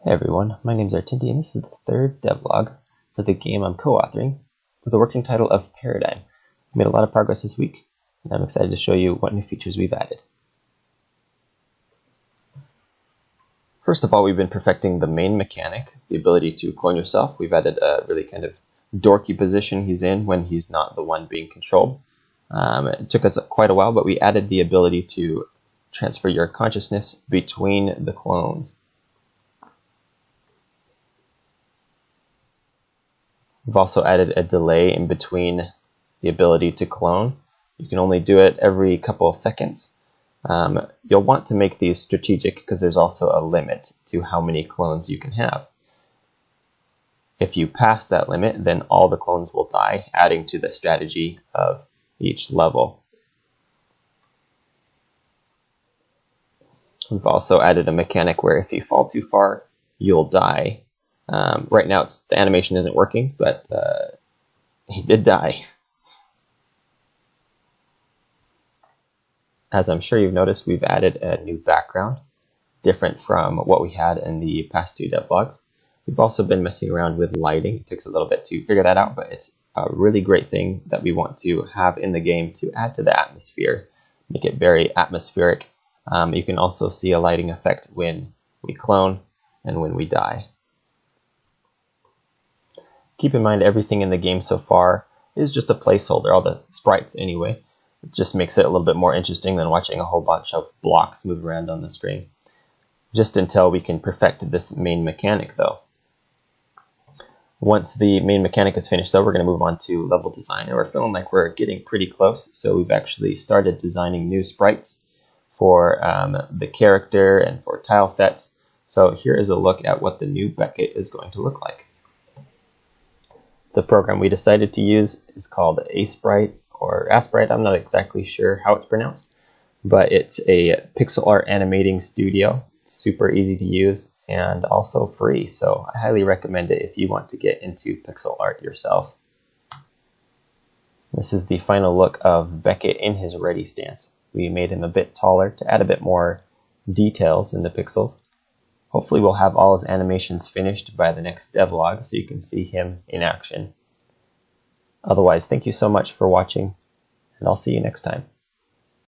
Hey everyone, my name is Artindi and this is the third devlog for the game I'm co-authoring with the working title of Paradigm. I made a lot of progress this week and I'm excited to show you what new features we've added. First of all, we've been perfecting the main mechanic, the ability to clone yourself. We've added a really kind of dorky position he's in when he's not the one being controlled. It took us quite a while, but we added the ability to transfer your consciousness between the clones. We've also added a delay in between the ability to clone. You can only do it every couple of seconds. You'll want to make these strategic because there's also a limit to how many clones you can have. If you pass that limit, then all the clones will die, adding to the strategy of each level. We've also added a mechanic where if you fall too far, you'll die. Right now the animation isn't working, but he did die. As I'm sure you've noticed, we've added a new background, different from what we had in the past two devlogs. We've also been messing around with lighting. It took us a little bit to figure that out, but it's a really great thing that we want to have in the game to add to the atmosphere, make it very atmospheric. You can also see a lighting effect when we clone and when we die. Keep in mind everything in the game so far is just a placeholder, all the sprites anyway. It just makes it a little bit more interesting than watching a whole bunch of blocks move around on the screen. Just until we can perfect this main mechanic though. Once the main mechanic is finished though, we're going to move on to level design, and we're feeling like we're getting pretty close, so we've actually started designing new sprites for the character and for tile sets. So here is a look at what the new Beckett is going to look like. The program we decided to use is called Aseprite or Aseprite. I'm not exactly sure how it's pronounced, but it's a pixel art animating studio. It's super easy to use and also free, so I highly recommend it if you want to get into pixel art yourself. This is the final look of Beckett in his ready stance. We made him a bit taller to add a bit more details in the pixels. Hopefully we'll have all his animations finished by the next devlog so you can see him in action. Otherwise, thank you so much for watching, and I'll see you next time.